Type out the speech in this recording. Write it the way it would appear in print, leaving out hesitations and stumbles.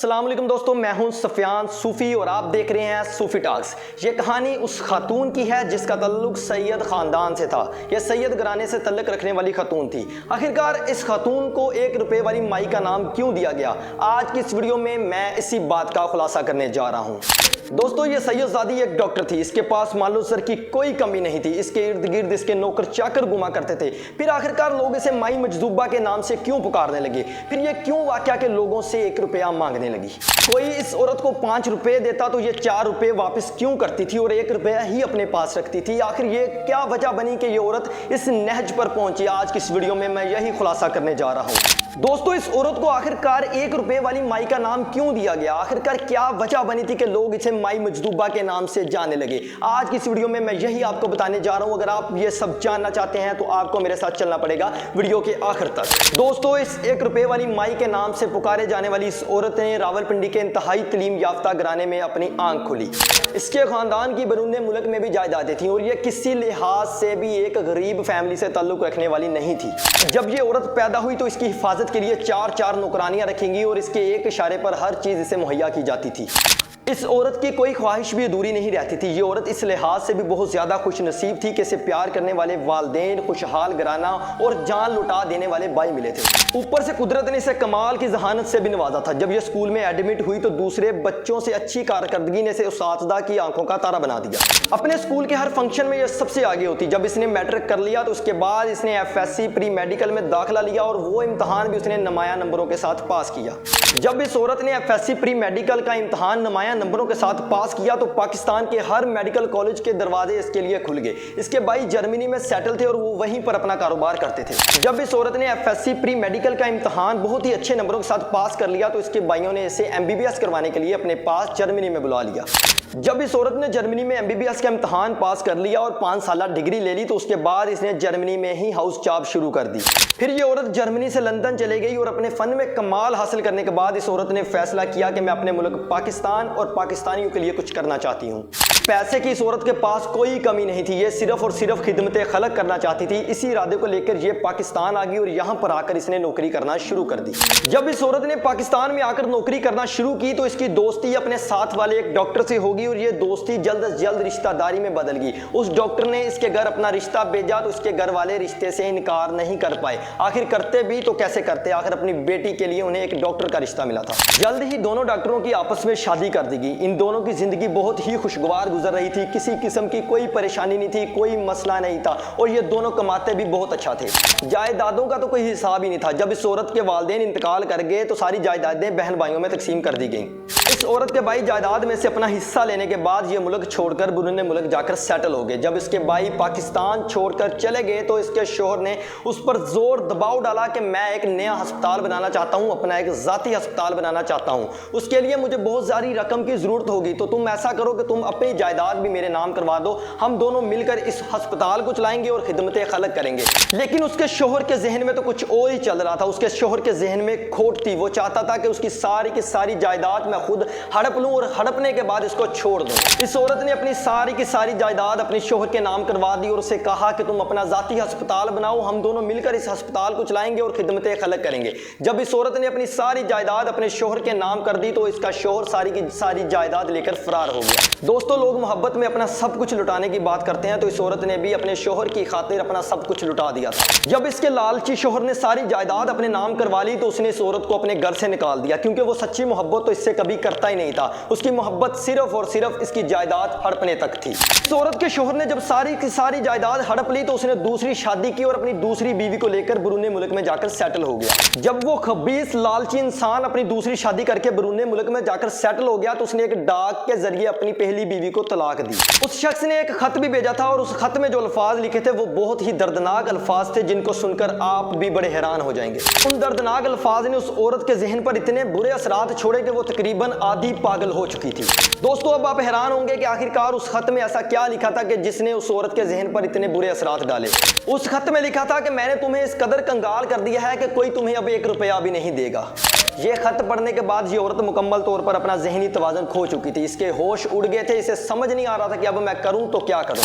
السلام علیکم دوستوں، میں ہوں سفیان صوفی اور آپ دیکھ رہے ہیں صوفی ٹاکس۔ یہ کہانی اس خاتون کی ہے جس کا تعلق سید خاندان سے تھا۔ یہ سید گھرانے سے تعلق رکھنے والی خاتون تھی۔ آخرکار اس خاتون کو 1 روپے والی مائی کا نام کیوں دیا گیا؟ آج کی اس ویڈیو میں اسی بات کا خلاصہ کرنے جا رہا ہوں۔ دوستو، یہ سید زادی ایک ڈاکٹر تھی۔ اس کے پاس مال و زر کی کوئی کمی نہیں تھی۔ اس کے ارد گرد اس کے نوکر چاکر گھوما کرتے تھے۔ پھر آخرکار لوگ اسے مائی مجذوبہ کے نام سے کیوں پکارنے لگے؟ پھر یہ کیوں واقعہ کہ لوگوں سے 1 روپیہ مانگنے لگی؟ کوئی اس عورت کو 5 روپے دیتا تو یہ 4 روپے واپس کیوں کرتی تھی اور 1 روپیہ ہی اپنے پاس رکھتی تھی؟ آخر یہ کیا وجہ بنی کہ یہ عورت اس نہج پر پہنچی؟ آج کی اس ویڈیو میں یہی خلاصہ کرنے جا رہا ہوں۔ دوستو، اس عورت کو آخرکار 1 روپے والی مائی کا نام کیوں دیا گیا؟ آخرکار کیا وجہ بنی تھی کہ لوگ اسے مائی مجذوبہ کے نام سے جانے لگے؟ آج کی اس ویڈیو میں یہی آپ کو بتانے جا رہا ہوں۔ اگر آپ یہ سب جاننا چاہتے ہیں تو آپ کو میرے ساتھ چلنا پڑے گا ویڈیو کے آخر تک۔ دوستو، اس 1 روپے والی مائی کے نام سے پکارے جانے والی اس عورت نے راولپنڈی کے انتہائی تعلیم یافتہ گھرانے میں اپنی آنکھ کھولی۔ اس کے خاندان کی بیرون ملک میں بھی جائیدادیں تھیں اور یہ کسی لحاظ سے بھی ایک غریب فیملی سے تعلق رکھنے والی نہیں تھی۔ جب یہ عورت پیدا ہوئی تو اس کی حفاظت کے لیے 4 نوکرانیاں رکھیں گی اور اس کے ایک اشارے پر ہر چیز اسے مہیا کی جاتی تھی۔ اس عورت کی کوئی خواہش بھی ادھوری نہیں رہتی تھی۔ یہ عورت اس لحاظ سے بھی بہت زیادہ خوش نصیب تھی کہ اسے پیار کرنے والے والدین، خوشحال گھرانہ اور جان لٹا دینے والے بھائی ملے تھے۔ اوپر سے قدرت نے اسے کمال کی ذہانت سے بھی نوازا تھا۔ جب یہ اسکول میں ایڈمٹ ہوئی تو دوسرے بچوں سے اچھی کارکردگی نے اسے اساتذہ کی آنکھوں کا تارا بنا دیا۔ اپنے اسکول کے ہر فنکشن میں یہ سب سے آگے ہوتی۔ جب اس نے میٹرک کر لیا تو اس کے بعد اس نے FSC پری میڈیکل میں داخلہ لیا اور وہ امتحان بھی اس نے نمایاں نمبروں کے ساتھ پاس کیا۔ جب اس عورت نے FSC پری میڈیکل کا امتحان نمایاں نمبروں کے ساتھ پاس کیا تو پاکستان کے ہر میڈیکل کالج کے دروازے اس کے لیے کھل گئے۔ اس کے بھائی جرمنی میں سیٹل تھے اور وہ وہیں پر اپنا کاروبار کرتے تھے۔ جب اس عورت نے FSC پری میڈیکل کا امتحان بہت ہی اچھے نمبروں کے ساتھ پاس کر لیا تو اس کے بھائیوں نے اسے MBBS کروانے کے لیے اپنے پاس جرمنی میں بلا لیا۔ جب اس عورت نے جرمنی میں MBBS کا امتحان پاس کر لیا اور 5 سالہ ڈگری لے لی تو اس کے بعد اس نے جرمنی میں ہی ہاؤس جاب شروع کر دی۔ پھر یہ عورت جرمنی سے لندن چلے گئی اور اپنے فن میں کمال حاصل کرنے کے بعد اس عورت نے فیصلہ کیا کہ میں اپنے ملک پاکستان اور پاکستانیوں کے لیے کچھ کرنا چاہتی ہوں۔ پیسے کی اس عورت کے پاس کوئی کمی نہیں تھی۔ یہ صرف اور صرف خدمت خلق کرنا چاہتی تھی۔ اسی ارادے کو لے کر یہ پاکستان آ گئی اور یہاں پر آ کر اس نے نوکری کرنا شروع کر دی۔ جب اس عورت نے پاکستان میں آ کر نوکری کرنا شروع کی تو اس کی دوستی اپنے ساتھ والے ایک ڈاکٹر سے ہوگی اور یہ دوستی جلد از جلد رشتہ داری میں بدل گئی۔ اس ڈاکٹر نے اس کے گھر اپنا رشتہ بھیجا تو اس کے گھر والے رشتے سے انکار نہیں کر پائے۔ آخر کرتے بھی تو کیسے کرتے؟ آخر اپنی بیٹی کے لیے انہیں ایک ڈاکٹر کا رشتہ ملا تھا۔ جلد ہی دونوں ڈاکٹروں کی آپس میں شادی کر دی گئی۔ ان دونوں کی زندگی بہت ہی خوشگوار گزر رہی تھی۔ کسی قسم کی کوئی پریشانی نہیں تھی، کوئی مسئلہ نہیں تھا اور یہ دونوں کماتے بھی بہت اچھا تھے۔ جائیدادوں کا تو کوئی حساب ہی نہیں تھا۔ جب اس عورت کے والدین انتقال کر گئے تو ساری جائیدادیں بہن بھائیوں میں تقسیم کر دی گئیں۔ اس عورت کے بھائی جائیداد میں سے اپنا حصہ لینے کے بعد یہ ملک چھوڑ کر بیرون ملک جا کر سیٹل ہو گئے۔ جب اس کے بھائی پاکستان چھوڑ کر چلے گئے تو اس کے شوہر نے اس پر زور دباؤ ڈالا کہ میں ایک نیا ہسپتال بنانا چاہتا ہوں، اپنا ایک ذاتی ہسپتال بنانا چاہتا ہوں۔ اس کے لیے مجھے بہت ساری رقم کی ضرورت ہوگی تو تم ایسا کرو کہ تم اپنی جائیداد بھی میرے نام کروا دو، ہم دونوں مل کر اس ہسپتال کو چلائیں گے اور خدمت خلق کریں گے۔ لیکن اس کے شوہر کے ذہن میں تو کچھ اور ہی چل رہا تھا۔ اس کے شوہر کے ذہن میں کھوٹ تھی۔ وہ چاہتا تھا کہ اس کی ساری جائیداد میں خود ہڑپ لوں اور ہڑپنے کے بعد اس کو چھوڑ دوں۔ اس عورت نے اپنی ساری جائیداد اپنے شوہر کے نام کروا دی اور اسے کہا کہ تم اپنا ذاتی ہسپتال بناؤ، ہم دونوں مل کر اس ہسپتال کو چلائیں گے اور خدمت خلق کریں گے۔ جب اس عورت نے اپنی ساری جائیداد اپنے شوہر کے نام کر دی تو اس کا شوہر ساری جائیداد لے کر فرار ہو گیا۔ دوستو، لوگ محبت میں اپنا سب کچھ لٹانے کی بات کرتے ہیں تو اس عورت نے بھی اپنے شوہر کی خاطر اپنا سب کچھ لٹا دیا تھا۔ جب اس کے لالچی شوہر نے ساری جائیداد اپنے نام کروا لی تو اس نے اس عورت کو اپنے گھر سے نکال دیا، کیونکہ وہ سچی محبت تو اس سے کبھی کرتا ہی نہیں تھا۔ اس کی محبت صرف اور صرف اس کی جائیداد ہڑپنے تک تھی۔ اس عورت کے شوہر نے جب ساری جائیداد ہڑپ لی تو اس نے دوسری شادی کی اور اپنی دوسری بیوی کو لے کر بیرون ملک میں جا کر سیٹل ہو گیا۔ جب وہ خبیث لالچی انسان اپنی دوسری شادی کر کے بیرون ملک میں جا کر سیٹل ہو گیا تو اس نے ایک ڈاک کے ذریعے اپنی پہلی بیوی کو طلاق دی۔ اس شخص نے ایک خط بھی بھیجا تھا اور اس خط میں جو الفاظ لکھے تھے وہ بہت ہی دردناک الفاظ تھے جن کو سن کر آپ بھی بڑے حیران ہو جائیں گے۔ ان دردناک الفاظ نے اس عورت کے ذہن پر اتنے برے اثرات چھوڑے کہ وہ تقریباً آدھی پاگل ہو چکی تھی۔ دوستو، اب آپ حیران ہوں گے کہ آخرکار اس خط میں ایسا کیا لکھا تھا کہ جس نے اس عورت کے ذہن پر اتنے برے اثرات ڈالے۔ اس خط میں لکھا تھا کہ میں نے تمہیں اس قدر کنگال کر دیا ہے کہ کوئی تمہیں اب 1 روپیہ بھی نہیں دے گا۔ یہ خط پڑھنے کے بعد یہ عورت مکمل طور پر اپنا ذہنی توازن کھو چکی تھی۔ اس کے ہوش اڑ گئے تھے۔ اسے سمجھ نہیں آ رہا تھا کہ اب میں کروں تو کیا کروں۔